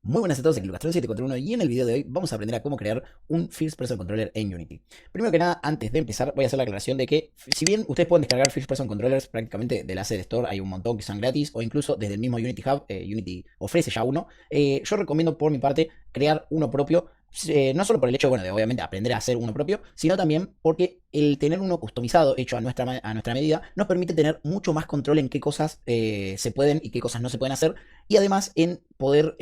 Muy buenas a todos, aquí Lucas741 y en el video de hoy vamos a aprender a cómo crear un First Person Controller en Unity. Primero que nada, antes de empezar, voy a hacer la aclaración de que si bien ustedes pueden descargar First Person Controllers prácticamente del Asset Store, hay un montón que son gratis, o incluso desde el mismo Unity Hub, Unity ofrece ya uno, yo recomiendo por mi parte crear uno propio, no solo por el hecho, bueno, de obviamente aprender a hacer uno propio, sino también porque el tener uno customizado, hecho a nuestra medida, nos permite tener mucho más control en qué cosas se pueden y qué cosas no se pueden hacer, y además en poder,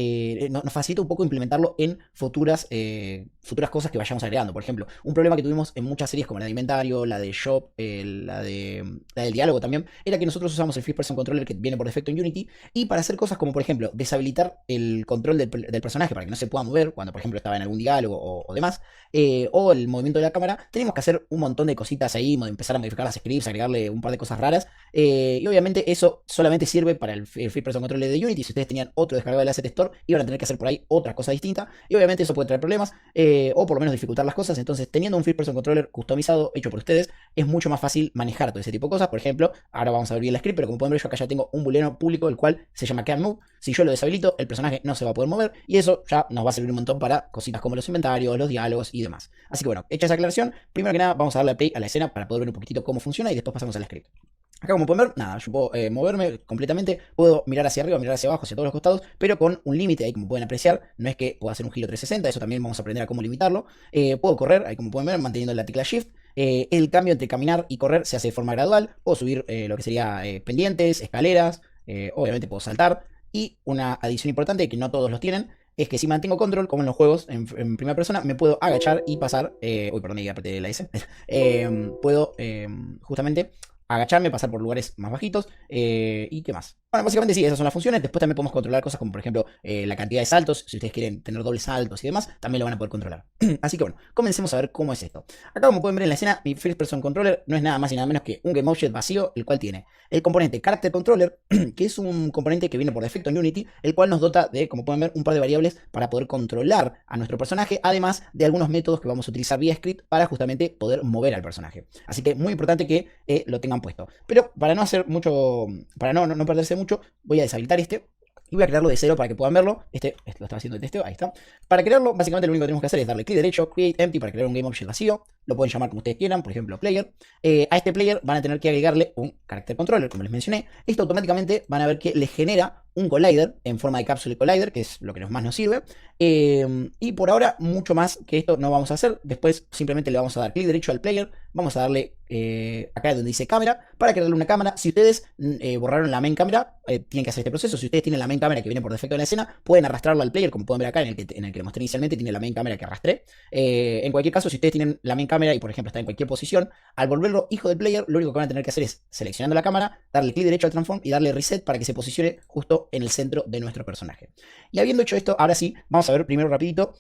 nos facilita un poco implementarlo en futuras cosas que vayamos agregando. Por ejemplo, un problema que tuvimos en muchas series como la de inventario, la de shop, la del diálogo también, era que nosotros usamos el First Person Controller que viene por defecto en Unity, y para hacer cosas como por ejemplo deshabilitar el control del personaje para que no se pueda mover cuando por ejemplo estaba en algún diálogo o demás, o el movimiento de la cámara, teníamos que hacer un montón de cositas ahí, empezar a modificar las scripts, agregarle un par de cosas raras, y obviamente eso solamente sirve para el First Person Controller de Unity. Si ustedes tenían otro descargado del Asset Store, iban a tener que hacer por ahí otra cosa distinta, y obviamente eso puede traer problemas, o por lo menos dificultar las cosas. Entonces, teniendo un First Person Controller customizado, hecho por ustedes, es mucho más fácil manejar todo ese tipo de cosas. Por ejemplo, ahora vamos a ver bien la script, pero como pueden ver, yo acá ya tengo un booleano público, el cual se llama can't move. Si yo lo deshabilito, el personaje no se va a poder mover, y eso ya nos va a servir un montón para cositas como los inventarios, los diálogos y demás. Así que bueno, hecha esa aclaración, primero que nada vamos a darle play a la escena para poder ver un poquitito cómo funciona y después pasamos al script. Acá como pueden ver, nada, yo puedo moverme completamente, puedo mirar hacia arriba, mirar hacia abajo, hacia todos los costados, pero con un límite ahí como pueden apreciar. No es que pueda hacer un giro 360, eso también vamos a aprender a cómo limitarlo. Puedo correr, ahí como pueden ver, manteniendo la tecla Shift. El cambio entre caminar y correr se hace de forma gradual. Puedo subir lo que sería pendientes, escaleras, obviamente puedo saltar. Y una adición importante que no todos los tienen es que si mantengo control, como en los juegos en primera persona, me puedo agachar y pasar. Uy, perdón, ya apreté la S. Puedo justamente agacharme, pasar por lugares más bajitos, y qué más. Bueno, básicamente sí, esas son las funciones. Después también podemos controlar cosas como por ejemplo la cantidad de saltos. Si ustedes quieren tener dobles saltos y demás, también lo van a poder controlar. Así que bueno, comencemos a ver cómo es esto. Acá como pueden ver en la escena, mi First Person Controller no es nada más y nada menos que un GameObject vacío, el cual tiene el componente Character Controller, que es un componente que viene por defecto en Unity, el cual nos dota de, como pueden ver, un par de variables para poder controlar a nuestro personaje, además de algunos métodos que vamos a utilizar vía script para justamente poder mover al personaje. Así que muy importante que lo tengan puesto. Pero para no hacer mucho, para no perderse mucho, voy a deshabilitar este y voy a crearlo de cero para que puedan verlo. Este lo estaba haciendo de testeo, ahí está. Para crearlo, básicamente lo único que tenemos que hacer es darle clic derecho, Create Empty, para crear un GameObject vacío. Lo pueden llamar como ustedes quieran, por ejemplo Player. A este Player van a tener que agregarle un Character Controller, como les mencioné. Esto automáticamente van a ver que les genera un collider en forma de Capsule Collider, que es lo que más nos sirve. Y por ahora, mucho más que esto no vamos a hacer. Después simplemente le vamos a dar clic derecho al player. Vamos a darle acá donde dice cámara para crearle una cámara. Si ustedes borraron la main cámara, tienen que hacer este proceso. Si ustedes tienen la main cámara que viene por defecto en la escena, pueden arrastrarlo al player, como pueden ver acá en el que le mostré inicialmente, tiene la main cámara que arrastré. En cualquier caso, si ustedes tienen la main cámara y por ejemplo está en cualquier posición, al volverlo hijo del player, lo único que van a tener que hacer es, seleccionando la cámara, darle clic derecho al transform y darle reset para que se posicione justo en el centro de nuestro personaje. Y habiendo hecho esto, ahora sí, vamos a ver primero rapidito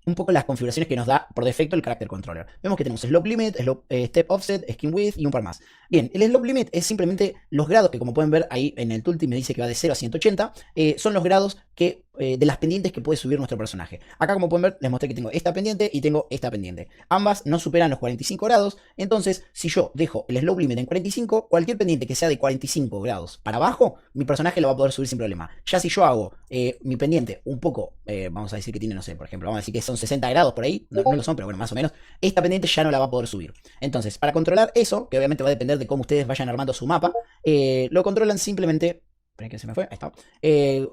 un poco las configuraciones que nos da por defecto el Character Controller. Vemos que tenemos Slope Limit, Step Offset, Skin Width y un par más. Bien, el Slope Limit es simplemente los grados que, como pueden ver ahí en el tooltip me dice que va de 0 a 180, son los grados que, de las pendientes que puede subir nuestro personaje. Acá, como pueden ver, les mostré que tengo esta pendiente y tengo esta pendiente. Ambas no superan los 45 grados, entonces si yo dejo el Slope Limit en 45, cualquier pendiente que sea de 45 grados para abajo, mi personaje lo va a poder subir sin problema. Ya si yo hago mi pendiente un poco, vamos a decir que tiene, no sé, por ejemplo, vamos a decir que son 60 grados por ahí, no lo son, pero bueno, más o menos, esta pendiente ya no la va a poder subir. Entonces, para controlar eso, que obviamente va a depender de cómo ustedes vayan armando su mapa, lo controlan simplemente. Esperen que se me fue, ahí está.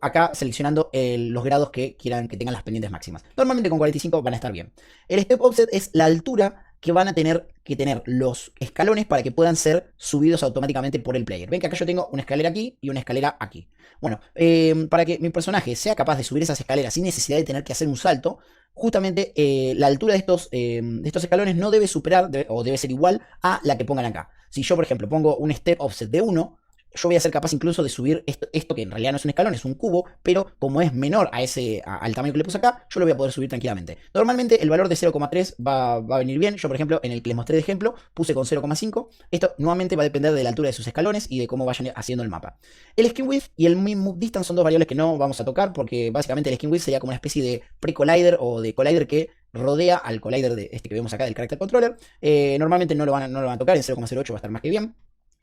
Acá seleccionando los grados que quieran que tengan las pendientes máximas. Normalmente con 45 van a estar bien. El Step Offset es la altura que van a tener que tener los escalones para que puedan ser subidos automáticamente por el player. Ven que acá yo tengo una escalera aquí y una escalera aquí. Bueno, para que mi personaje sea capaz de subir esas escaleras sin necesidad de tener que hacer un salto, justamente la altura de estos escalones no debe superar o debe ser igual a la que pongan acá. Si yo, por ejemplo, pongo un Step Offset de 1, yo voy a ser capaz incluso de subir esto que en realidad no es un escalón, es un cubo, pero como es menor al tamaño que le puse acá, yo lo voy a poder subir tranquilamente. Normalmente el valor de 0,3 va a venir bien. Yo, por ejemplo, en el que les mostré de ejemplo, puse con 0,5. Esto nuevamente va a depender de la altura de sus escalones y de cómo vayan haciendo el mapa. El Skin Width y el Min Move Distance son dos variables que no vamos a tocar, porque básicamente el Skin Width sería como una especie de pre-collider o de collider que rodea al collider de este que vemos acá del Character Controller. Normalmente no lo van a tocar, en 0,08 va a estar más que bien.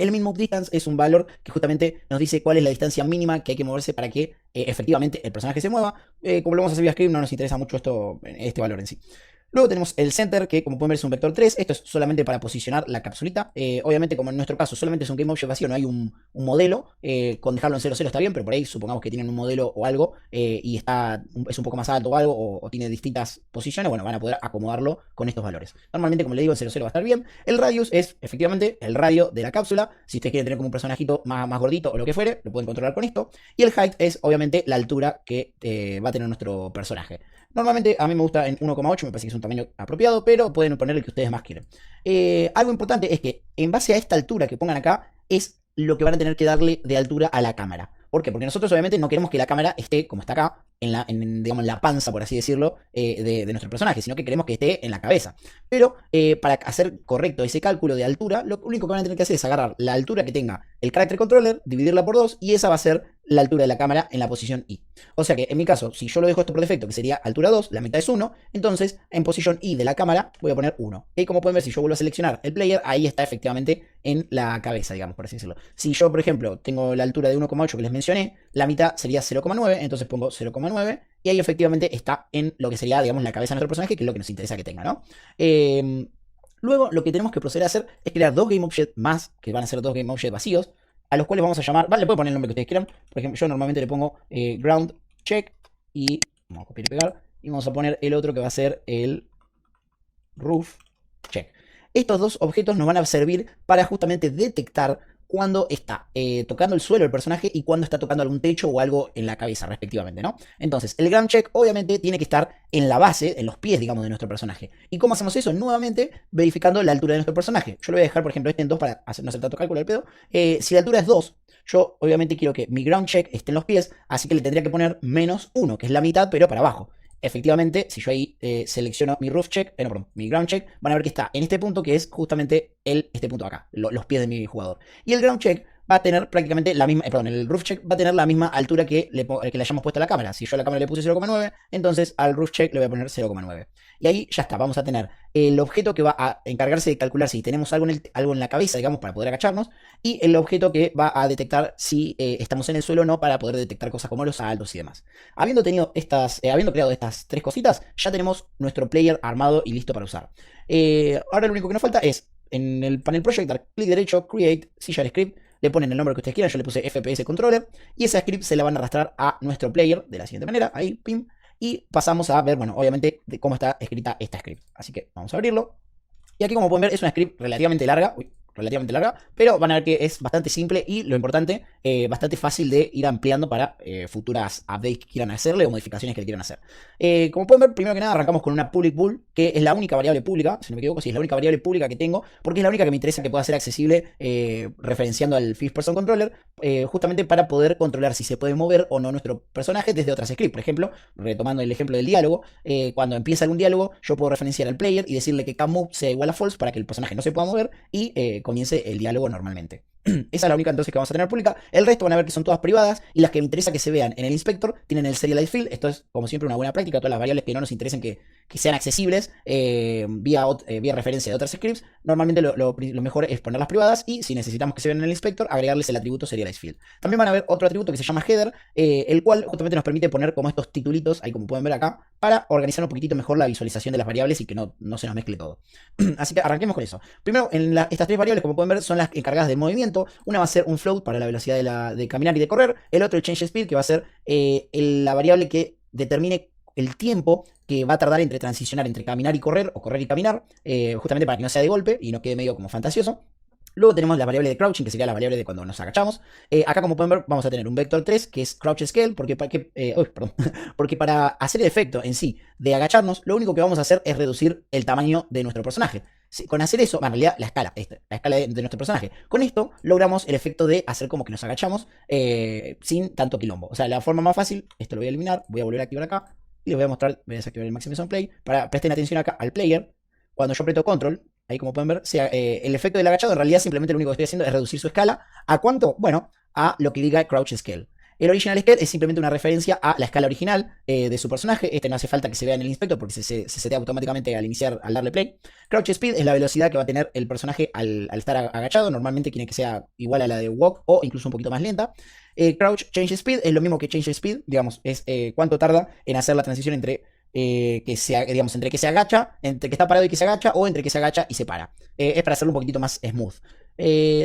El min move distance es un valor que justamente nos dice cuál es la distancia mínima que hay que moverse para que efectivamente el personaje se mueva. Como lo vamos a hacer vía script, no nos interesa mucho este valor en sí. Luego tenemos el center, que como pueden ver es un vector 3. Esto es solamente para posicionar la capsulita. Obviamente, como en nuestro caso solamente es un GameObject vacío, no hay un modelo. Con dejarlo en 0,0 está bien, pero por ahí supongamos que tienen un modelo o algo y es un poco más alto o algo, o tiene distintas posiciones. Bueno, van a poder acomodarlo con estos valores. Normalmente, como les digo, en 0,0 va a estar bien. El radius es efectivamente el radio de la cápsula. Si ustedes quieren tener como un personajito más gordito o lo que fuere, lo pueden controlar con esto. Y el height es obviamente la altura que va a tener nuestro personaje. Normalmente a mí me gusta en 1,8, me parece que es un tamaño apropiado, pero pueden poner el que ustedes más quieren. Algo importante es que en base a esta altura que pongan acá, es lo que van a tener que darle de altura a la cámara. ¿Por qué? Porque nosotros obviamente no queremos que la cámara esté como está acá, digamos, en la panza, por así decirlo, de nuestro personaje, sino que queremos que esté en la cabeza. Pero para hacer correcto ese cálculo de altura, lo único que van a tener que hacer es agarrar la altura que tenga el character controller, dividirla por 2, y esa va a ser la altura de la cámara en la posición I. O sea que en mi caso, si yo lo dejo esto por defecto, que sería altura 2, la mitad es 1, entonces en posición I de la cámara voy a poner 1. Y como pueden ver, si yo vuelvo a seleccionar el player, ahí está efectivamente en la cabeza, digamos, por así decirlo. Si yo, por ejemplo, tengo la altura de 1,8 que les mencioné, la mitad sería 0,9, entonces pongo 0,9 y ahí efectivamente está en lo que sería, digamos, la cabeza de nuestro personaje, que es lo que nos interesa que tenga, ¿no? Luego lo que tenemos que proceder a hacer es crear dos GameObjects más, que van a ser dos GameObjects vacíos, a los cuales vamos a llamar, vale, le puedo poner el nombre que ustedes quieran. Por ejemplo, yo normalmente le pongo ground check y vamos a copiar y pegar, y vamos a poner el otro que va a ser el roof check. Estos dos objetos nos van a servir para justamente detectar cuando está tocando el suelo el personaje y cuando está tocando algún techo o algo en la cabeza, respectivamente, ¿no? Entonces, el ground check obviamente tiene que estar en la base, en los pies, digamos, de nuestro personaje. ¿Y cómo hacemos eso? Nuevamente, verificando la altura de nuestro personaje. Yo le voy a dejar, por ejemplo, este en 2 para no hacer tanto cálculo al pedo. Si la altura es 2, yo obviamente quiero que mi ground check esté en los pies, así que le tendría que poner -1, que es la mitad, pero para abajo. Efectivamente, si yo ahí selecciono mi roof check, no, perdón, mi ground check, van a ver que está en este punto, que es justamente este punto de acá, los pies de mi jugador. Y el ground check va a tener prácticamente la misma, perdón, el roof check va a tener la misma altura que le hayamos puesto a la cámara. Si yo a la cámara le puse 0,9, entonces al roof check le voy a poner 0,9. Y ahí ya está, vamos a tener el objeto que va a encargarse de calcular si tenemos algo en la cabeza, digamos, para poder agacharnos, y el objeto que va a detectar si estamos en el suelo o no, para poder detectar cosas como los saltos y demás. Habiendo creado estas tres cositas, ya tenemos nuestro player armado y listo para usar. Ahora lo único que nos falta es, en el panel project, dar clic derecho, create, C# script, le ponen el nombre que ustedes quieran, yo le puse FPS controller, y esa script se la van a arrastrar a nuestro player de la siguiente manera, ahí, pim, y pasamos a ver, bueno, obviamente, de cómo está escrita esta script. Así que vamos a abrirlo. Y aquí, como pueden ver, es una script relativamente larga. Pero van a ver que es bastante simple y, lo importante, bastante fácil de ir ampliando para futuras updates que quieran hacerle o modificaciones que le quieran hacer. Como pueden ver, primero que nada arrancamos con una public bool, que es la única variable pública, si no me equivoco, sí, es la única variable pública que tengo, porque es la única que me interesa que pueda ser accesible referenciando al First Person Controller, justamente para poder controlar si se puede mover o no nuestro personaje desde otras scripts. Por ejemplo, retomando el ejemplo del diálogo, cuando empieza algún diálogo, yo puedo referenciar al player y decirle que CamMove sea igual a false para que el personaje no se pueda mover y comience el diálogo normalmente. Esa es la única entonces que vamos a tener pública. El resto van a ver que son todas privadas, y las que me interesa que se vean en el inspector tienen el serialized field. Esto es, como siempre, una buena práctica. Todas las variables que no nos interesen que sean accesibles vía referencia de otras scripts, normalmente lo mejor es ponerlas privadas, y si necesitamos que se vean en el inspector, agregarles el atributo serialized field. También van a ver otro atributo que se llama header, el cual justamente nos permite poner como estos titulitos, ahí como pueden ver acá, para organizar un poquitito mejor la visualización de las variables y que no se nos mezcle todo. Así que arranquemos con eso. Primero, estas tres variables, como pueden ver, son las encargadas del movimiento. Una va a ser un float para la velocidad de caminar y de correr. El otro, el change speed, que va a ser la variable que determine el tiempo que va a tardar entre transicionar entre caminar y correr, o correr y caminar, justamente para que no sea de golpe y no quede medio como fantasioso. Luego tenemos la variable de crouching, que sería la variable de cuando nos agachamos. Acá, como pueden ver, vamos a tener un vector 3, que es crouch scale, porque para hacer el efecto en sí de agacharnos, lo único que vamos a hacer es reducir el tamaño de nuestro personaje. Con hacer eso, en realidad la escala de nuestro personaje. Con esto logramos el efecto de hacer como que nos agachamos sin tanto quilombo. O sea, la forma más fácil, esto lo voy a eliminar, voy a volver a activar acá y les voy a mostrar, voy a desactivar el Maximum Play. Presten atención acá al player. Cuando yo aprieto control, ahí como pueden ver, el efecto del agachado, en realidad simplemente lo único que estoy haciendo es reducir su escala. ¿A cuánto? Bueno, a lo que diga crouch scale. El original scale es simplemente una referencia a la escala original de su personaje. Este no hace falta que se vea en el inspector porque se setea automáticamente al darle play. Crouch speed es la velocidad que va a tener el personaje al estar agachado. Normalmente tiene que ser igual a la de walk o incluso un poquito más lenta. Crouch change speed es lo mismo que change speed, digamos, es cuánto tarda en hacer la transición entre entre que se agacha, entre que está parado y que se agacha, o entre que se agacha y se para. Es para hacerlo un poquitito más smooth.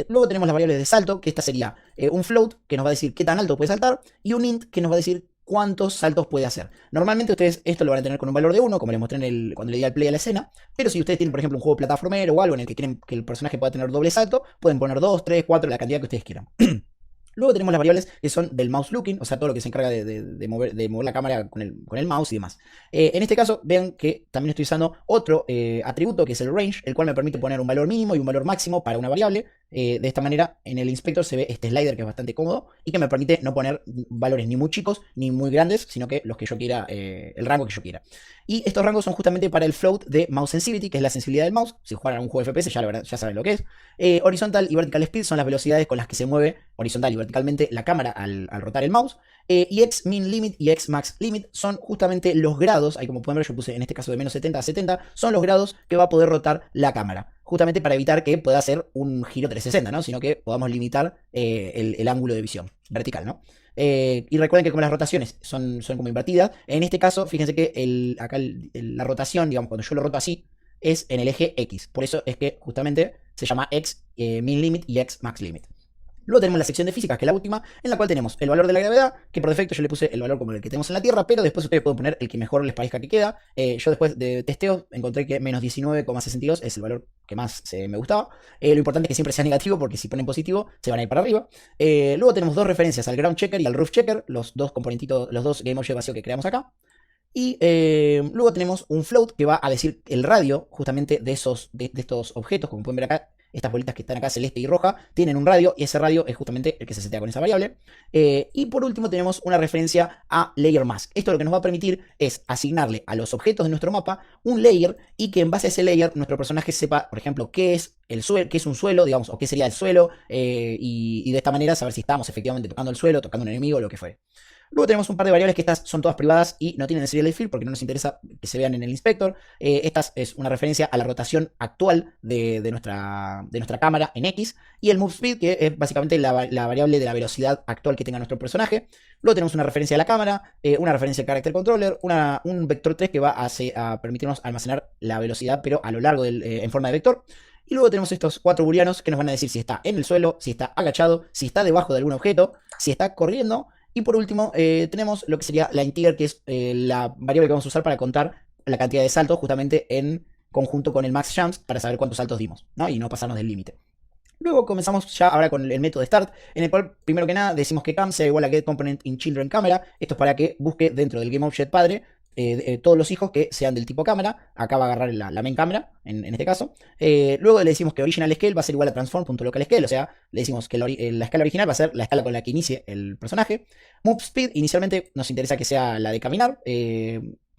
Luego tenemos las variables de salto, que esta sería un float, que nos va a decir qué tan alto puede saltar, y un int, que nos va a decir cuántos saltos puede hacer. Normalmente ustedes esto lo van a tener con un valor de 1, como les mostré cuando le di al play a la escena, pero si ustedes tienen, por ejemplo, un juego plataformero o algo en el que quieren que el personaje pueda tener doble salto, pueden poner 2, 3, 4, la cantidad que ustedes quieran. Luego tenemos las variables que son del mouse looking, o sea, todo lo que se encarga de mover la cámara con el mouse y demás. En este caso, vean que también estoy usando otro atributo que es el range, el cual me permite poner un valor mínimo y un valor máximo para una variable. De esta manera, en el inspector se ve este slider que es bastante cómodo y que me permite no poner valores ni muy chicos ni muy grandes, sino que los que yo quiera, el rango que yo quiera. Y estos rangos son justamente para el float de mouse sensitivity, que es la sensibilidad del mouse. Si juegan algún juego de FPS ya saben lo que es. Horizontal y vertical speed son las velocidades con las que se mueve horizontal y verticalmente la cámara al rotar el mouse. Y X min limit y X max limit son justamente los grados, ahí como pueden ver yo puse en este caso de menos 70 a 70, son los grados que va a poder rotar la cámara. Justamente para evitar que pueda hacer un giro 360, ¿no? Sino que podamos limitar el ángulo de visión vertical, ¿no? Y recuerden que como las rotaciones son como invertidas, en este caso, fíjense que acá la rotación, digamos, cuando yo lo roto así, es en el eje X. Por eso es que justamente se llama X min limit y X max limit. Luego tenemos la sección de física, que es la última, en la cual tenemos el valor de la gravedad, que por defecto yo le puse el valor como el que tenemos en la Tierra, pero después ustedes pueden poner el que mejor les parezca que queda. Yo después de testeo encontré que menos 19,62 es el valor que más me gustaba. Lo importante es que siempre sea negativo, porque si ponen positivo se van a ir para arriba. Luego tenemos dos referencias al ground checker y al roof checker, los dos componentitos, los dos game object vacío que creamos acá. Y luego tenemos un float que va a decir el radio justamente de estos objetos, como pueden ver acá. Estas bolitas que están acá, celeste y roja, tienen un radio y ese radio es justamente el que se setea con esa variable. Y por último tenemos una referencia a layer mask. Esto lo que nos va a permitir es asignarle a los objetos de nuestro mapa un layer y que en base a ese layer nuestro personaje sepa, por ejemplo, qué es el suelo, qué es un suelo, digamos, o qué sería el suelo, y de esta manera saber si estamos efectivamente tocando el suelo, tocando un enemigo o lo que fuere. Luego tenemos un par de variables que estas son todas privadas y no tienen el serial field porque no nos interesa que se vean en el inspector. Estas es una referencia a la rotación actual de nuestra cámara en X. Y el move speed, que es básicamente la variable de la velocidad actual que tenga nuestro personaje. Luego tenemos una referencia a la cámara, una referencia al character controller, un vector 3 que va a permitirnos almacenar la velocidad, pero a lo largo en forma de vector. Y luego tenemos estos 4 booleanos que nos van a decir si está en el suelo, si está agachado, si está debajo de algún objeto, si está corriendo. Y por último, tenemos lo que sería la integer, que es la variable que vamos a usar para contar la cantidad de saltos justamente en conjunto con el max jumps para saber cuántos saltos dimos, ¿no? Y no pasarnos del límite. Luego comenzamos ya ahora con el método start, en el cual primero que nada decimos que cam sea igual a getComponent in children camera. Esto es para que busque dentro del GameObject padre todos los hijos que sean del tipo cámara. Acá va a agarrar la main cámara, en este caso. Luego le decimos que original scale va a ser igual a transform.localScale, o sea, le decimos que la escala original va a ser la escala con la que inicie el personaje. Move speed, inicialmente nos interesa que sea la de caminar.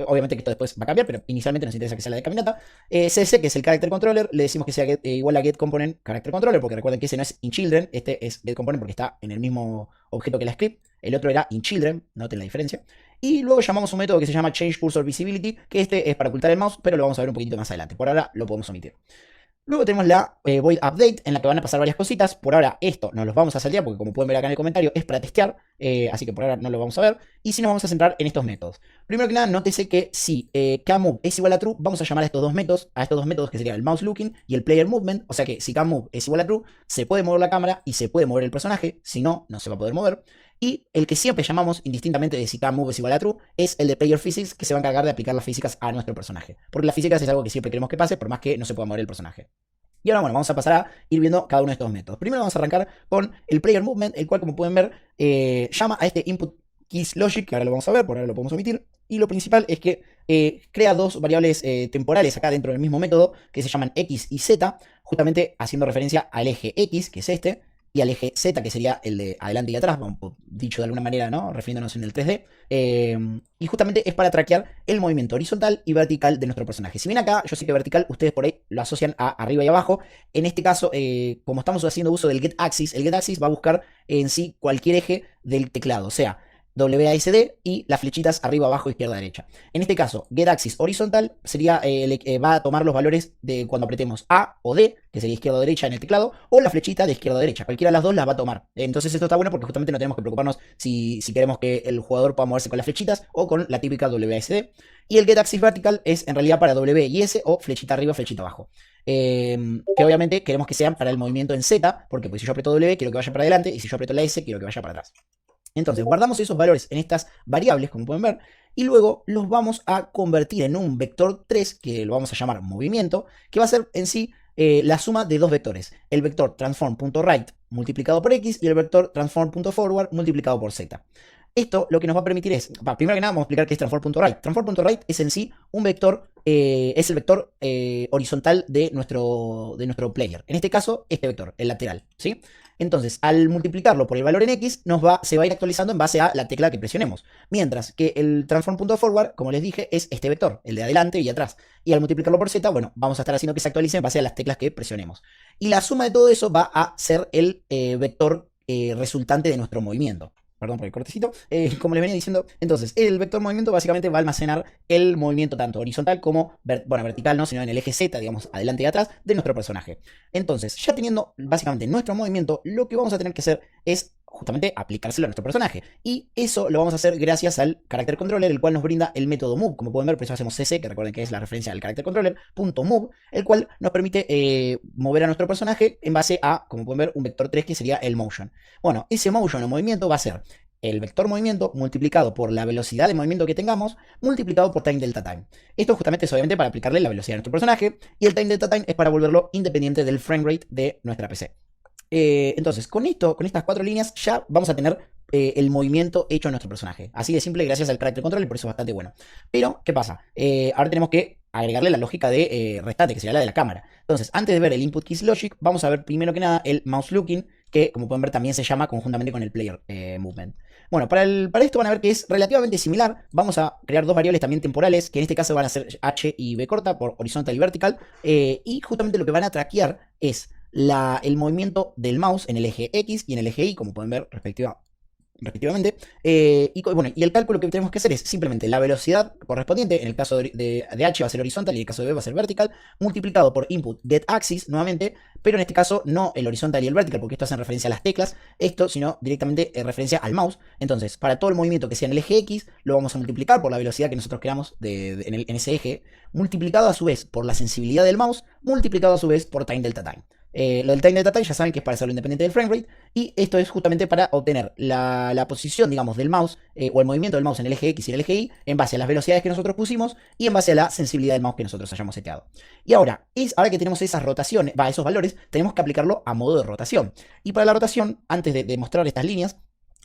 Obviamente que esto después va a cambiar, pero inicialmente nos interesa que sea la de caminata. CC, que es el character controller, le decimos que sea igual a getComponent character controller, porque recuerden que ese no es in children, este es getComponent porque está en el mismo objeto que la script. El otro era in children, noten la diferencia. Y luego llamamos un método que se llama change cursor visibility, que este es para ocultar el mouse, pero lo vamos a ver un poquito más adelante. Por ahora lo podemos omitir. Luego tenemos la void update, en la que van a pasar varias cositas. Por ahora esto no los vamos a saltear porque, como pueden ver acá en el comentario, es para testear, así que por ahora no lo vamos a ver. Y sí nos vamos a centrar en estos métodos. Primero que nada, nótese que si camMove es igual a true, vamos a llamar a estos dos métodos que serían el mouse looking y el player movement. O sea que si camMove es igual a true, se puede mover la cámara y se puede mover el personaje. Si no, no se va a poder mover. Y el que siempre llamamos, indistintamente de si camMove es igual a true, es el de player physics, que se va a encargar de aplicar las físicas a nuestro personaje. Porque las físicas es algo que siempre queremos que pase, por más que no se pueda mover el personaje. Y ahora, bueno, vamos a pasar a ir viendo cada uno de estos métodos. Primero vamos a arrancar con el player movement, el cual, como pueden ver, llama a este input keys logic, que ahora lo vamos a ver, por ahora lo podemos omitir. Y lo principal es que crea dos variables temporales acá dentro del mismo método, que se llaman x y z, justamente haciendo referencia al eje x, que es este, y al eje Z, que sería el de adelante y atrás, dicho de alguna manera, ¿no? Refiriéndonos en el 3D. Y justamente es para traquear el movimiento horizontal y vertical de nuestro personaje. Si bien acá yo sé que vertical ustedes por ahí lo asocian a arriba y abajo, en este caso, como estamos haciendo uso del getAxis, el getAxis va a buscar en sí cualquier eje del teclado, o sea, WASD y las flechitas arriba, abajo, izquierda, derecha. En este caso, getAxis horizontal sería, va a tomar los valores de cuando apretemos A o D, que sería izquierda o derecha en el teclado, o la flechita de izquierda o derecha. Cualquiera de las dos las va a tomar. Entonces esto está bueno porque justamente no tenemos que preocuparnos si queremos que el jugador pueda moverse con las flechitas o con la típica WASD. Y el getAxis vertical es en realidad para W y S o flechita arriba, flechita abajo. Que obviamente queremos que sean para el movimiento en Z, porque pues, si yo aprieto W quiero que vaya para adelante y si yo aprieto la S quiero que vaya para atrás. Entonces, guardamos esos valores en estas variables, como pueden ver, y luego los vamos a convertir en un vector 3, que lo vamos a llamar movimiento, que va a ser en sí la suma de dos vectores, el vector transform.right multiplicado por x y el vector transform.forward multiplicado por z. Esto lo que nos va a permitir es, primero que nada vamos a explicar qué es transform.right. Transform.right es en sí un vector, es el vector horizontal de nuestro player. En este caso, este vector, el lateral, ¿sí? Entonces, al multiplicarlo por el valor en x, se va a ir actualizando en base a la tecla que presionemos. Mientras que el transform.forward, como les dije, es este vector, el de adelante y atrás. Y al multiplicarlo por z, bueno, vamos a estar haciendo que se actualice en base a las teclas que presionemos. Y la suma de todo eso va a ser el vector resultante de nuestro movimiento. Perdón por el cortecito, como les venía diciendo, entonces el vector movimiento básicamente va a almacenar el movimiento tanto horizontal como, vertical, no, sino en el eje Z, digamos, adelante y atrás de nuestro personaje. Entonces, ya teniendo básicamente nuestro movimiento, lo que vamos a tener que hacer es justamente aplicárselo a nuestro personaje. Y eso lo vamos a hacer gracias al character controller, el cual nos brinda el método move. Como pueden ver, por eso hacemos cc, que recuerden que es la referencia al character controller, .move, el cual nos permite mover a nuestro personaje en base a, como pueden ver, un vector 3 que sería el motion. Bueno, ese motion o movimiento va a ser el vector movimiento multiplicado por la velocidad de movimiento que tengamos, multiplicado por time delta time. Esto justamente es obviamente para aplicarle la velocidad a nuestro personaje, y el time delta time es para volverlo independiente del frame rate de nuestra PC. Entonces, con estas 4 líneas ya vamos a tener el movimiento hecho a nuestro personaje. Así de simple, gracias al character control, y por eso es bastante bueno. Pero, ¿qué pasa? Ahora tenemos que agregarle la lógica de restante, que sería la de la cámara. Entonces, antes de ver el input keys logic, vamos a ver primero que nada el mouse looking, que como pueden ver también se llama conjuntamente con el player movement. Bueno, para esto van a ver que es relativamente similar. Vamos a crear dos variables también temporales, que en este caso van a ser h y b corta por horizontal y vertical. Y justamente lo que van a traquear es el movimiento del mouse en el eje X y en el eje Y, como pueden ver respectivamente. Y el cálculo que tenemos que hacer es simplemente la velocidad correspondiente. En el caso de H va a ser horizontal y en el caso de B va a ser vertical, multiplicado por input getAxis nuevamente, pero en este caso no el horizontal y el vertical, porque esto hace referencia a las teclas, sino directamente en referencia al mouse. Entonces, para todo el movimiento que sea en el eje X, lo vamos a multiplicar por la velocidad que nosotros queramos en ese eje, multiplicado a su vez por la sensibilidad del mouse, multiplicado a su vez por time delta time. Lo del time delta time ya saben que es para hacerlo independiente del frame rate, y esto es justamente para obtener la posición, digamos, del mouse o el movimiento del mouse en el eje X y en el eje Y en base a las velocidades que nosotros pusimos y en base a la sensibilidad del mouse que nosotros hayamos seteado. Y ahora que tenemos esas rotaciones, esos valores, tenemos que aplicarlo a modo de rotación. Y para la rotación, antes de mostrar estas líneas,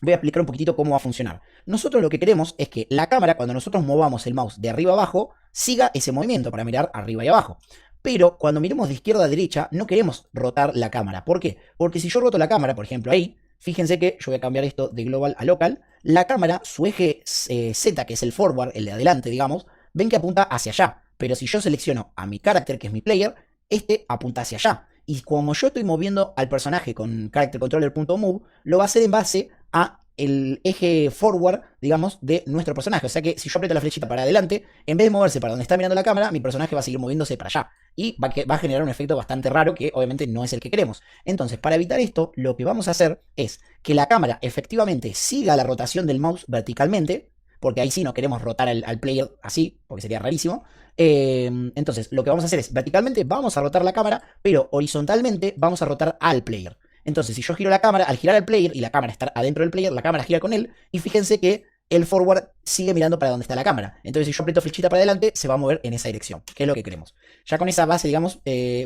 voy a explicar un poquitito cómo va a funcionar. Nosotros lo que queremos es que la cámara, cuando nosotros movamos el mouse de arriba a abajo, siga ese movimiento para mirar arriba y abajo. Pero cuando miremos de izquierda a derecha, no queremos rotar la cámara. ¿Por qué? Porque si yo roto la cámara, por ejemplo ahí, fíjense que yo voy a cambiar esto de global a local, la cámara, su eje Z, que es el forward, el de adelante, digamos, ven que apunta hacia allá. Pero si yo selecciono a mi character, que es mi player, este apunta hacia allá. Y como yo estoy moviendo al personaje con character controller.move, lo va a hacer en base a el eje forward, digamos, de nuestro personaje. O sea que si yo aprieto la flechita para adelante, en vez de moverse para donde está mirando la cámara, mi personaje va a seguir moviéndose para allá. Y va a generar un efecto bastante raro que obviamente no es el que queremos. Entonces, para evitar esto, lo que vamos a hacer es que la cámara efectivamente siga la rotación del mouse verticalmente, porque ahí sí no queremos rotar al player así, porque sería rarísimo. Entonces, lo que vamos a hacer es, verticalmente vamos a rotar la cámara, pero horizontalmente vamos a rotar al player. Entonces, si yo giro la cámara, al girar al player y la cámara está adentro del player, la cámara gira con él, y fíjense que el forward sigue mirando para donde está la cámara. Entonces, si yo aprieto flechita para adelante, se va a mover en esa dirección, que es lo que queremos. Ya con esa base, digamos,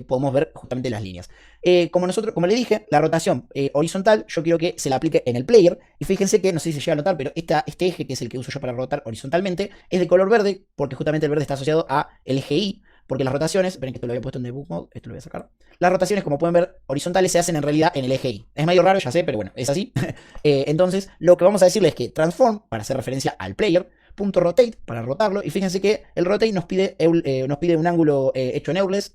podemos ver justamente las líneas. Como le dije, la rotación horizontal, yo quiero que se la aplique en el player. Y fíjense que, no sé si se llega a notar, pero este eje, que es el que uso yo para rotar horizontalmente, es de color verde, porque justamente el verde está asociado a el eje Y. porque las rotaciones, esperen que esto lo había puesto en debug mode, esto lo voy a sacar. Las rotaciones, como pueden ver, horizontales se hacen en realidad en el eje Y. Es medio raro, ya sé, pero bueno, es así. Entonces, lo que vamos a decirle es que transform, para hacer referencia al player, .rotate para rotarlo, y fíjense que el rotate nos pide un ángulo hecho en Eulers,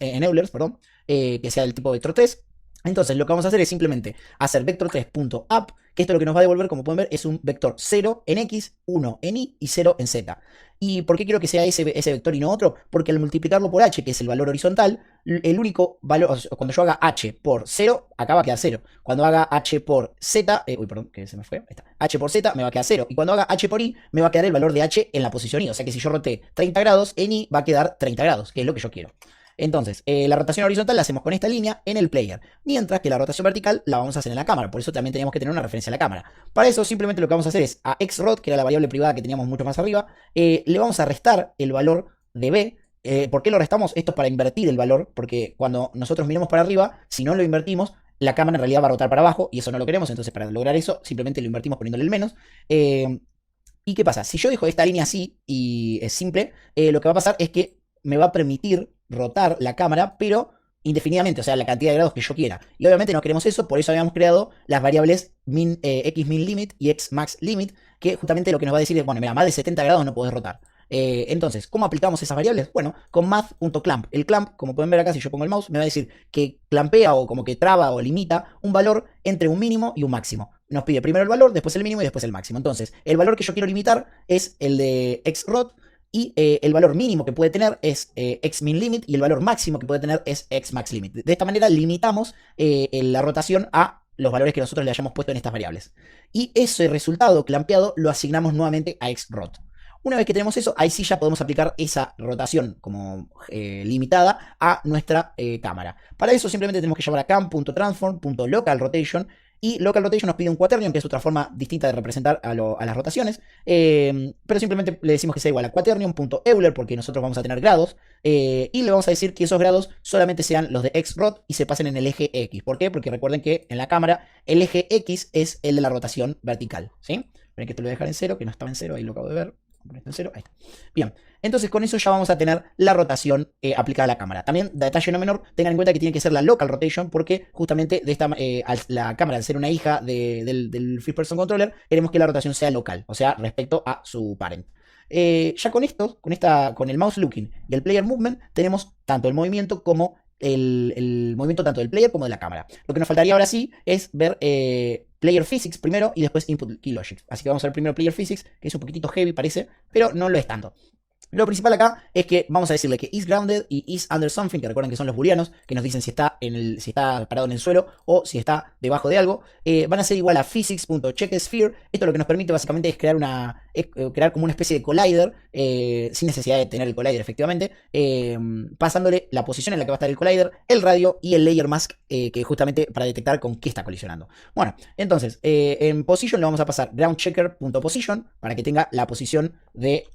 perdón, que sea del tipo vector 3. Entonces lo que vamos a hacer es simplemente hacer vector3.up, que esto lo que nos va a devolver, como pueden ver, es un vector 0 en X, 1 en Y y 0 en Z. ¿Y por qué quiero que sea ese vector y no otro? Porque al multiplicarlo por H, que es el valor horizontal, el único valor, o sea, cuando yo haga H por 0, acá va a quedar 0. Cuando haga H por Z, uy, perdón, que se me fue, ahí está. H por Z me va a quedar 0. Y cuando haga H por Y, me va a quedar el valor de H en la posición Y. O sea que si yo roté 30 grados, en Y va a quedar 30 grados, que es lo que yo quiero. Entonces, la rotación horizontal la hacemos con esta línea en el player, mientras que la rotación vertical la vamos a hacer en la cámara. Por eso también teníamos que tener una referencia a la cámara. Para eso simplemente lo que vamos a hacer es a xrod, que era la variable privada que teníamos mucho más arriba, le vamos a restar el valor de b. ¿Por qué lo restamos? Esto es para invertir el valor, porque cuando nosotros miremos para arriba, si no lo invertimos, la cámara en realidad va a rotar para abajo y eso no lo queremos. Entonces, para lograr eso, simplemente lo invertimos poniéndole el menos. ¿Y qué pasa? Si yo dejo esta línea así y es simple, lo que va a pasar es que me va a permitir rotar la cámara, pero indefinidamente, o sea, la cantidad de grados que yo quiera. Y obviamente no queremos eso, por eso habíamos creado las variables xmin limit y xmax limit, que justamente lo que nos va a decir es, bueno, mira, más de 70 grados no podés rotar. Entonces, ¿cómo aplicamos esas variables? Bueno, con math.clamp. El clamp, como pueden ver acá, si yo pongo el mouse, me va a decir que clampea o como que traba o limita un valor entre un mínimo y un máximo. Nos pide primero el valor, después el mínimo y después el máximo. Entonces, el valor que yo quiero limitar es el de xrod, y el valor mínimo que puede tener es xminLimit y el valor máximo que puede tener es xmaxLimit. De esta manera limitamos la rotación a los valores que nosotros le hayamos puesto en estas variables. Y ese resultado clampeado lo asignamos nuevamente a xrod. Una vez que tenemos eso, ahí sí ya podemos aplicar esa rotación como limitada a nuestra cámara. Para eso simplemente tenemos que llamar a cam.transform.localRotation. Y local rotation nos pide un quaternion, que es otra forma distinta de representar a las rotaciones. Pero simplemente le decimos que sea igual a quaternion.euler, porque nosotros vamos a tener grados. Y le vamos a decir que esos grados solamente sean los de xrod y se pasen en el eje X. ¿Por qué? Porque recuerden que en la cámara el eje X es el de la rotación vertical. ¿Sí? Ven que te lo voy a dejar en 0, que no estaba en 0, ahí lo acabo de ver. En 0, ahí está. Bien, entonces con eso ya vamos a tener la rotación aplicada a la cámara. También, detalle no menor, tengan en cuenta que tiene que ser la local rotation, porque justamente de esta, la cámara, al ser una hija del First Person Controller, queremos que la rotación sea local, o sea, respecto a su parent. Ya con esto, con el mouse looking y el player movement, tenemos tanto el movimiento como el movimiento tanto del player como de la cámara. Lo que nos faltaría ahora sí es ver player physics primero y después input key logic. Así que vamos a ver primero player physics, que es un poquitito heavy parece, pero no lo es tanto. Lo principal acá es que vamos a decirle que is grounded y is under something, que recuerden que son los booleanos, que nos dicen si está parado en el suelo o si está debajo de algo, van a ser igual a physics.checkSphere. Esto lo que nos permite básicamente es crear como una especie de collider, sin necesidad de tener el collider efectivamente, pasándole la posición en la que va a estar el collider, el radio y el layer mask, que justamente para detectar con qué está colisionando. Bueno, entonces, en position le vamos a pasar groundchecker.position para que tenga la posición de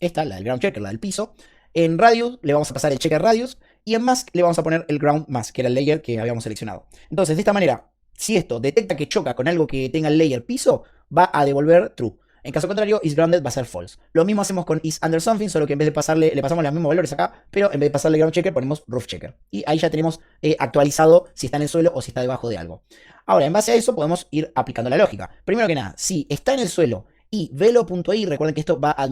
esta, la del ground checker, la del piso. En radius le vamos a pasar el checker radius. Y en mask le vamos a poner el ground mask, que era el layer que habíamos seleccionado. Entonces, de esta manera, si esto detecta que choca con algo que tenga el layer piso, va a devolver true. En caso contrario, is grounded va a ser false. Lo mismo hacemos con is under something, solo que en vez de pasarle, le pasamos los mismos valores acá, pero en vez de pasarle ground checker, ponemos roof checker. Y ahí ya tenemos actualizado si está en el suelo o si está debajo de algo. Ahora, en base a eso, podemos ir aplicando la lógica. Primero que nada, si está en el suelo y velo.i, recuerden que esto va a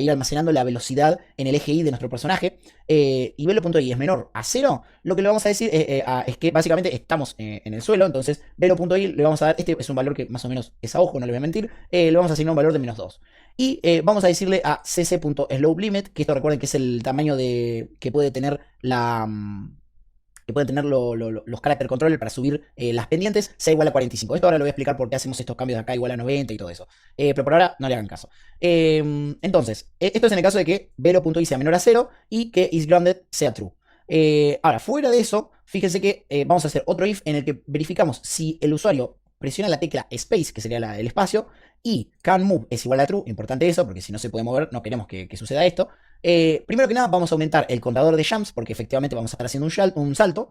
ir almacenando la velocidad en el eje Y de nuestro personaje, y velo.i es menor a 0, lo que le vamos a decir es que básicamente estamos en el suelo. Entonces velo.i le vamos a dar, este es un valor que más o menos es a ojo, no le voy a mentir, le vamos a asignar un valor de -2. Y vamos a decirle a cc.slowLimit, que esto recuerden que es el tamaño que puede tener los character controller para subir las pendientes, sea igual a 45. Esto ahora lo voy a explicar por qué hacemos estos cambios de acá igual a 90 y todo eso. Pero por ahora no le hagan caso. Entonces, esto es en el caso de que velo.i sea menor a 0 y que isGrounded sea true. Ahora, fuera de eso, fíjense que vamos a hacer otro if en el que verificamos si el usuario presiona la tecla space, que sería el espacio, y can move es igual a true, importante eso, porque si no se puede mover, no queremos que suceda esto. Primero que nada, vamos a aumentar el contador de jumps, porque efectivamente vamos a estar haciendo un salto.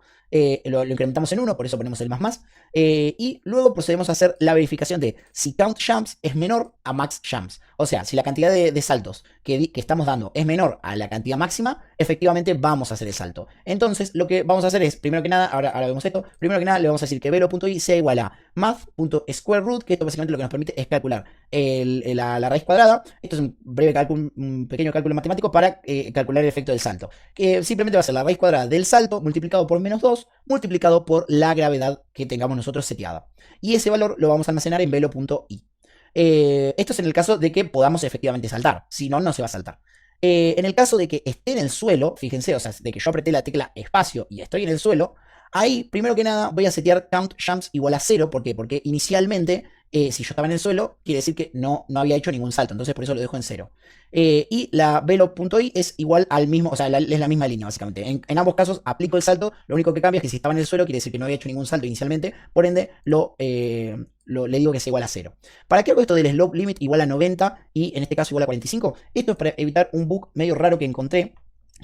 Lo incrementamos en 1, por eso ponemos el más. Y luego procedemos a hacer la verificación de si count jumps es menor a max jumps. O sea, si la cantidad de saltos que estamos dando es menor a la cantidad máxima, efectivamente vamos a hacer el salto. Entonces, lo que vamos a hacer es, primero que nada, ahora vemos esto, primero que nada le vamos a decir que velo.i sea igual a math.square root, que esto básicamente lo que nos permite es calcular la raíz cuadrada. Esto es un breve cálculo, un pequeño cálculo matemático para calcular el efecto del salto. Que simplemente va a ser la raíz cuadrada del salto multiplicado por menos 2, multiplicado por la gravedad que tengamos nosotros seteada. Y ese valor lo vamos a almacenar en velo.i. Esto es en el caso de que podamos efectivamente saltar. Si no, no se va a saltar. En el caso de que esté en el suelo, fíjense, o sea, de que yo apreté la tecla espacio y estoy en el suelo, ahí, primero que nada, voy a setear count jumps igual a 0. ¿Por qué? Porque inicialmente, si yo estaba en el suelo, quiere decir que no había hecho ningún salto. Entonces, por eso lo dejo en 0. Y la velo.i es igual al mismo, o sea, es la misma línea, básicamente. En ambos casos aplico el salto. Lo único que cambia es que si estaba en el suelo, quiere decir que no había hecho ningún salto inicialmente. Por ende, le digo que sea igual a 0. ¿Para qué hago esto del slope limit igual a 90 y en este caso igual a 45? Esto es para evitar un bug medio raro que encontré,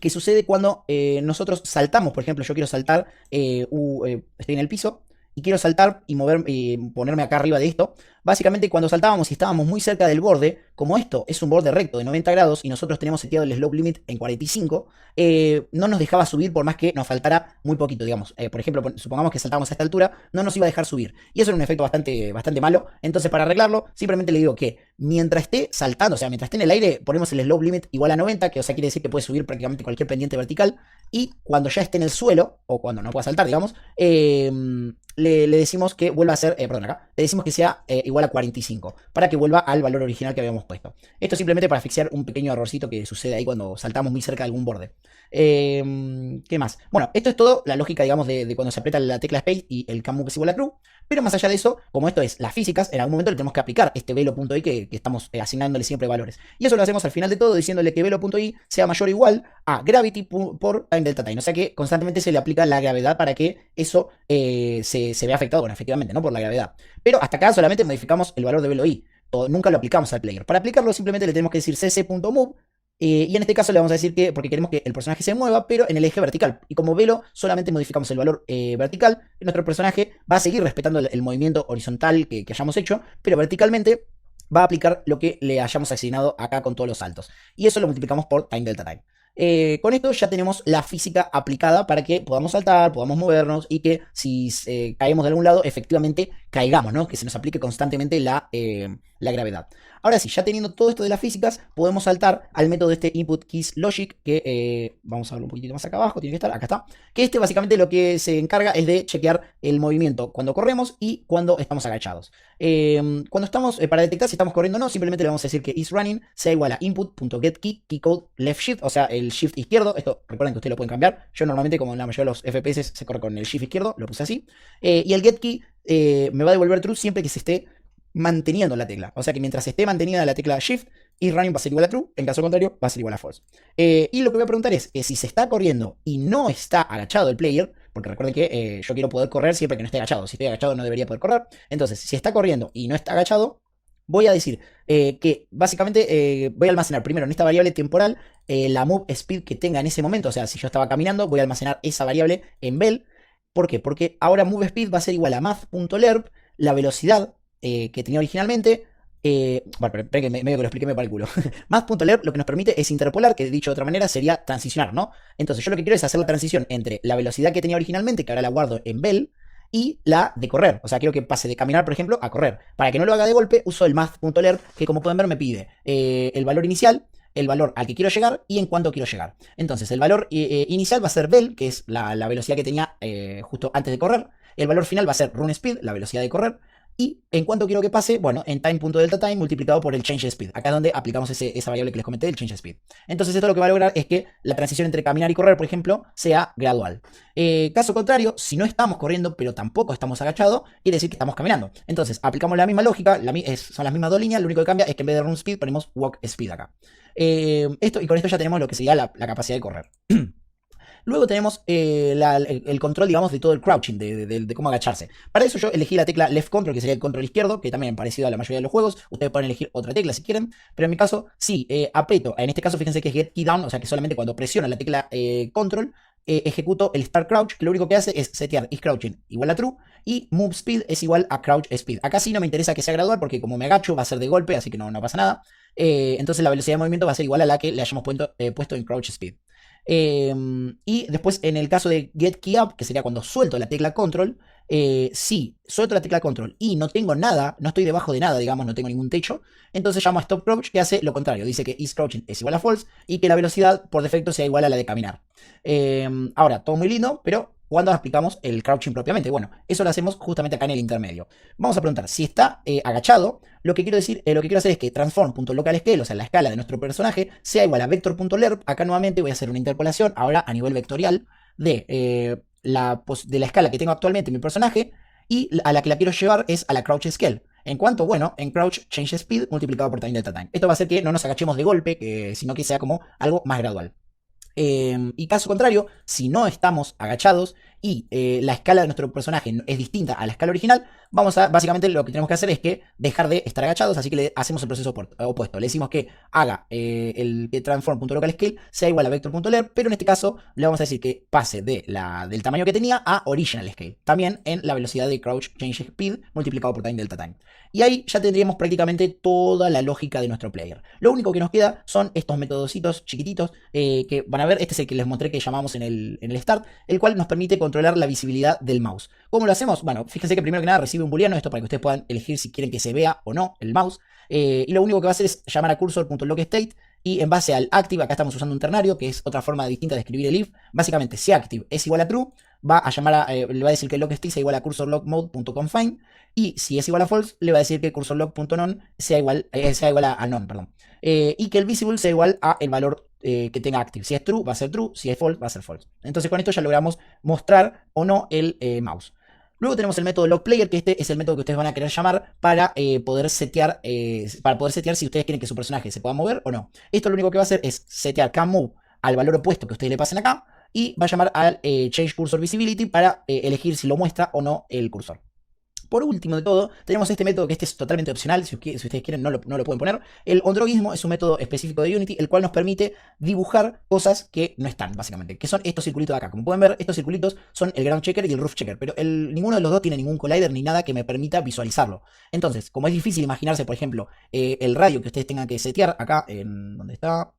que sucede cuando nosotros saltamos. Por ejemplo, yo quiero saltar, estoy en el piso y quiero saltar y ponerme acá arriba de esto. Básicamente, cuando saltábamos y estábamos muy cerca del borde, como esto es un borde recto de 90 grados y nosotros tenemos seteado el slope limit en 45, no nos dejaba subir por más que nos faltara muy poquito, digamos. Por ejemplo, supongamos que saltábamos a esta altura, no nos iba a dejar subir. Y eso era un efecto bastante malo. Entonces, para arreglarlo, simplemente le digo que mientras esté saltando, o sea, mientras esté en el aire, ponemos el slope limit igual a 90, que o sea, quiere decir que puede subir prácticamente cualquier pendiente vertical. Y cuando ya esté en el suelo, o cuando no pueda saltar, digamos, le decimos que vuelva a ser, perdón, acá, le decimos que sea igual a 45, para que vuelva al valor original que habíamos puesto. Esto simplemente para fixear un pequeño errorcito que sucede ahí cuando saltamos muy cerca de algún borde. ¿Qué más? Bueno, esto es todo la lógica, digamos, de cuando se aprieta la tecla Space y el can move es igual a true. Pero más allá de eso, como esto es las físicas, en algún momento le tenemos que aplicar este velo.i que estamos asignándole siempre valores. Y eso lo hacemos al final de todo diciéndole que velo.i sea mayor o igual a gravity por time delta time. O sea que constantemente se le aplica la gravedad para que eso se vea afectado, bueno, efectivamente, ¿no? Por la gravedad. Pero hasta acá solamente modificamos el valor de velo.i. Nunca lo aplicamos al player. Para aplicarlo simplemente le tenemos que decir cc.move. Y en este caso le vamos a decir que, porque queremos que el personaje se mueva, pero en el eje vertical. Y como velo, solamente modificamos el valor vertical. Nuestro personaje va a seguir respetando el movimiento horizontal que hayamos hecho, pero verticalmente va a aplicar lo que le hayamos asignado acá con todos los saltos. Y eso lo multiplicamos por time delta time. Con esto ya tenemos la física aplicada para que podamos saltar, podamos movernos y que si caemos de algún lado, efectivamente caigamos, ¿no? Que se nos aplique constantemente la gravedad. Ahora sí, ya teniendo todo esto de las físicas, podemos saltar al método de este input keys logic, que vamos a verlo un poquitito más acá abajo, tiene que estar, acá está. Que este básicamente lo que se encarga es de chequear el movimiento cuando corremos y cuando estamos agachados. Cuando estamos, para detectar si estamos corriendo o no, simplemente le vamos a decir que isRunning sea igual a input.getKey, keycode left shift, o sea, el shift izquierdo. Esto recuerden que ustedes lo pueden cambiar. Yo normalmente, como en la mayoría de los FPS se corre con el shift izquierdo, lo puse así. Y el getKey me va a devolver true siempre que se esté manteniendo la tecla. O sea que mientras esté mantenida la tecla Shift, isRunning va a ser igual a true, en caso contrario va a ser igual a false. Y lo que voy a preguntar es que si se está corriendo y no está agachado el player, porque recuerden que yo quiero poder correr siempre que no esté agachado. Si estoy agachado no debería poder correr. Entonces, si está corriendo y no está agachado, voy a decir que básicamente voy a almacenar primero en esta variable temporal la move speed que tenga en ese momento. O sea, si yo estaba caminando, voy a almacenar esa variable en vel. ¿Por qué? Porque ahora move speed va a ser igual a math.lerp, la velocidad que tenía originalmente. Bueno, pero que medio que lo expliqué me para el culo. Math.lerp lo que nos permite es interpolar, que dicho de otra manera sería transicionar, ¿no? Entonces yo lo que quiero es hacer la transición entre la velocidad que tenía originalmente, que ahora la guardo en vel, y la de correr. O sea, quiero que pase de caminar, por ejemplo, a correr. Para que no lo haga de golpe, uso el math.lerp, que como pueden ver me pide el valor inicial, el valor al que quiero llegar y en cuánto quiero llegar. Entonces el valor inicial va a ser vel, que es la velocidad que tenía justo antes de correr. El valor final va a ser run speed, la velocidad de correr. Y en cuánto quiero que pase, bueno, en time.delta time multiplicado por el change speed. Acá es donde aplicamos esa variable que les comenté, el change speed. Entonces esto lo que va a lograr es que la transición entre caminar y correr, por ejemplo, sea gradual. Caso contrario, si no estamos corriendo, pero tampoco estamos agachados, quiere decir que estamos caminando. Entonces aplicamos la misma lógica, son las mismas dos líneas, lo único que cambia es que en vez de run speed ponemos walk speed acá. Y con esto ya tenemos lo que sería la capacidad de correr. Luego tenemos el control, digamos, de todo el crouching, de cómo agacharse. Para eso yo elegí la tecla Left Control, que sería el control izquierdo, que también es parecido a la mayoría de los juegos. Ustedes pueden elegir otra tecla si quieren, pero en mi caso, sí, aprieto. En este caso, fíjense que es Get Key Down, o sea que solamente cuando presiono la tecla Control, ejecuto el Start Crouch, que lo único que hace es setear is crouching igual a true y move speed es igual a crouch speed. Acá sí no me interesa que sea gradual porque como me agacho va a ser de golpe, así que no pasa nada. Entonces la velocidad de movimiento va a ser igual a la que le hayamos puesto en crouch speed. Y después en el caso de get key up, que sería cuando suelto la tecla control, si suelto la tecla control y no tengo nada, no estoy debajo de nada, digamos, no tengo ningún techo, entonces llamo a stop crouch, que hace lo contrario, dice que is crouching es igual a false y que la velocidad por defecto sea igual a la de caminar. Ahora, todo muy lindo, pero cuando aplicamos el crouching propiamente, bueno, eso lo hacemos justamente acá en el intermedio. Vamos a preguntar, si está agachado, lo que quiero decir, lo que quiero hacer es que transform.localScale, o sea, la escala de nuestro personaje, sea igual a vector.lerp. Acá nuevamente voy a hacer una interpolación, ahora a nivel vectorial, de la escala que tengo actualmente en mi personaje, y a la que la quiero llevar es a la crouch scale. En cuanto, bueno, en crouch change speed multiplicado por time delta time. Esto va a hacer que no nos agachemos de golpe, sino que sea como algo más gradual. Y caso contrario, si no estamos agachados y la escala de nuestro personaje es distinta a la escala original, básicamente lo que tenemos que hacer es que dejar de estar agachados, así que le hacemos el proceso opuesto. Le decimos que haga el transform.localScale sea igual a vector.ler, pero en este caso le vamos a decir que pase del tamaño que tenía a original scale, también en la velocidad de crouch change speed multiplicado por time delta time. Y ahí ya tendríamos prácticamente toda la lógica de nuestro player. Lo único que nos queda son estos metodositos chiquititos que van a ver. Este es el que les mostré que llamamos en el start, el cual nos permite controlar la visibilidad del mouse. ¿Cómo lo hacemos? Bueno, fíjense que primero que nada recibe un booleano, esto para que ustedes puedan elegir si quieren que se vea o no el mouse. Y lo único que va a hacer es llamar a cursor.lockState y en base al active, acá estamos usando un ternario, que es otra forma distinta de escribir el if. Básicamente, si active es igual a true, va a llamar le va a decir que lockstate sea igual a cursorlockmode.confine, y si es igual a false, le va a decir que cursorlock.none sea igual a none, perdón. Y que el visible sea igual a el valor que tenga active. Si es true, va a ser true. Si es false, va a ser false. Entonces con esto ya logramos mostrar o no el mouse. Luego tenemos el método lockPlayer, que este es el método que ustedes van a querer llamar para poder setear si ustedes quieren que su personaje se pueda mover o no. Esto lo único que va a hacer es setear canMove al valor opuesto que ustedes le pasen acá y va a llamar al Change Cursor Visibility para elegir si lo muestra o no el cursor. Por último de todo, tenemos este método que este es totalmente opcional, si ustedes quieren no lo pueden poner. El ondroguismo es un método específico de Unity, el cual nos permite dibujar cosas que no están, básicamente, que son estos circulitos de acá. Como pueden ver, estos circulitos son el ground checker y el roof checker, pero ninguno de los dos tiene ningún collider ni nada que me permita visualizarlo. Entonces, como es difícil imaginarse, por ejemplo, el radio que ustedes tengan que setear acá, ¿dónde está?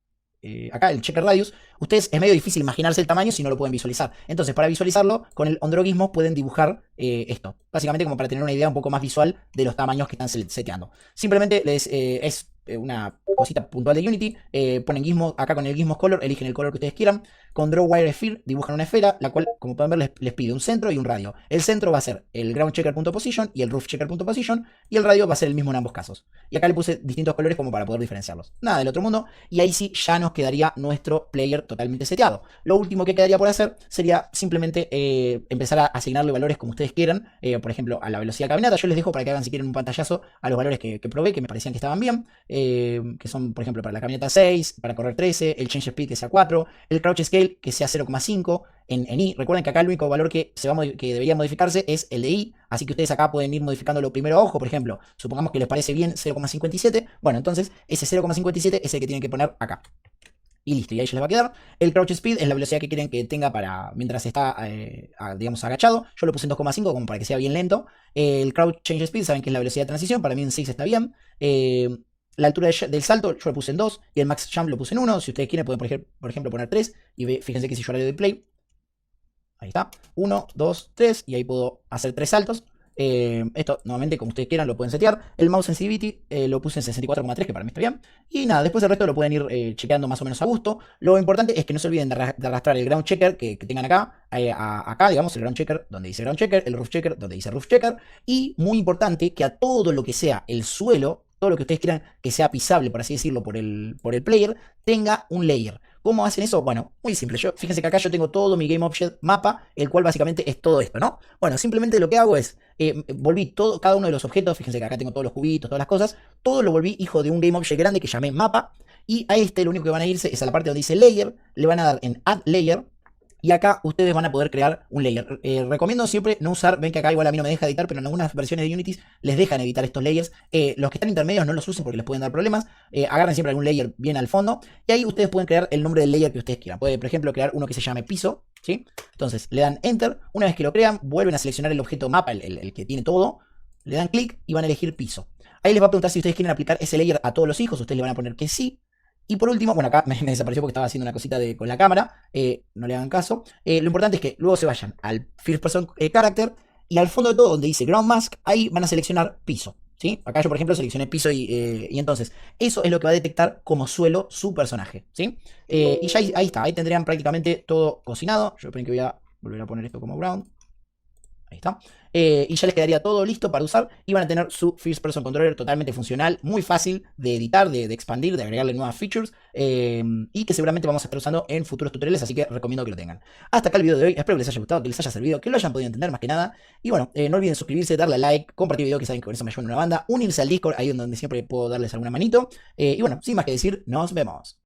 Acá el checker radius, ustedes es medio difícil imaginarse el tamaño si no lo pueden visualizar. Entonces, para visualizarlo, con el ondroguismo pueden dibujar esto. Básicamente como para tener una idea un poco más visual de los tamaños que están seteando. Simplemente es una cosita puntual de Unity. Ponen gizmo, acá con el gizmo color, eligen el color que ustedes quieran. Con draw wire sphere dibujan una esfera, la cual, como pueden ver, les pide un centro y un radio. El centro va a ser el ground checker.position y el roof checker.position, y el radio va a ser el mismo en ambos casos. Y acá le puse distintos colores como para poder diferenciarlos. Nada del otro mundo, y ahí sí ya nos quedaría nuestro player totalmente seteado. Lo último que quedaría por hacer sería simplemente empezar a asignarle valores como ustedes quieran. Por ejemplo, a la velocidad de caminata, yo les dejo para que hagan si quieren un pantallazo a los valores que probé, que me parecían que estaban bien, que son, por ejemplo, para la caminata 6, para correr 13, el change speed que sea 4, el crouch scale que sea 0,5 en i. Recuerden que acá el único valor que debería modificarse es el de i, así que ustedes acá pueden ir modificándolo primero a ojo. Por ejemplo, supongamos que les parece bien 0,57, bueno, entonces ese 0,57 es el que tienen que poner acá. Y listo, y ahí ya les va a quedar. El crouch speed es la velocidad que quieren que tenga mientras está, digamos, agachado. Yo lo puse en 2,5 como para que sea bien lento. El crouch change speed, saben que es la velocidad de transición, para mí en 6 está bien. La altura del salto yo lo puse en 2 y el max jump lo puse en 1. Si ustedes quieren pueden, por ejemplo, poner 3. Y fíjense que si yo le doy play, ahí está, 1, 2, 3, y ahí puedo hacer 3 saltos. Esto, nuevamente, como ustedes quieran, lo pueden setear. El mouse sensitivity lo puse en 64,3, que para mí está bien. Y nada, después el resto lo pueden ir chequeando más o menos a gusto. Lo importante es que no se olviden de arrastrar el ground checker que tengan acá, acá, digamos, el ground checker donde dice ground checker, el roof checker donde dice roof checker. Y muy importante que a todo lo que sea el suelo, todo lo que ustedes quieran que sea pisable, por así decirlo, por el player, tenga un layer. ¿Cómo hacen eso? Bueno, muy simple. Fíjense que acá yo tengo todo mi GameObject mapa, el cual básicamente es todo esto, ¿no? Bueno, simplemente lo que hago es, volví cada uno de los objetos, fíjense que acá tengo todos los cubitos, todas las cosas, todo lo volví hijo de un GameObject grande que llamé mapa, y a este lo único que van a irse es a la parte donde dice Layer, le van a dar en Add Layer, Y acá ustedes van a poder crear un layer. Recomiendo siempre no usar, ven que acá igual a mí no me deja editar, pero en algunas versiones de Unity les dejan editar estos layers. Los que están intermedios no los usen porque les pueden dar problemas. Agarren siempre algún layer bien al fondo. Y ahí ustedes pueden crear el nombre del layer que ustedes quieran. Pueden, por ejemplo, crear uno que se llame piso, ¿sí? Entonces le dan Enter. Una vez que lo crean, vuelven a seleccionar el objeto mapa, el que tiene todo. Le dan clic y van a elegir piso. Ahí les va a preguntar si ustedes quieren aplicar ese layer a todos los hijos. Ustedes le van a poner que sí. Y por último, bueno, acá me desapareció porque estaba haciendo una cosita con la cámara. No le hagan caso. Lo importante es que luego se vayan al First Person Character. Y al fondo de todo, donde dice Ground Mask, ahí van a seleccionar piso. ¿Sí? Acá yo, por ejemplo, seleccioné piso y entonces eso es lo que va a detectar como suelo su personaje. ¿Sí? Y ya ahí está. Ahí tendrían prácticamente todo cocinado. Yo creo que voy a volver a poner esto como ground. Ahí está. Y ya les quedaría todo listo para usar. Y van a tener su First Person Controller totalmente funcional, muy fácil de editar, de expandir, de agregarle nuevas features. Y que seguramente vamos a estar usando en futuros tutoriales, así que recomiendo que lo tengan. Hasta acá el video de hoy. Espero que les haya gustado, que les haya servido, que lo hayan podido entender más que nada. Y bueno, no olviden suscribirse, darle a like, compartir video, que saben que con eso me ayudan una banda. Unirse al Discord, ahí donde siempre puedo darles alguna manito. Y bueno, sin más que decir, nos vemos.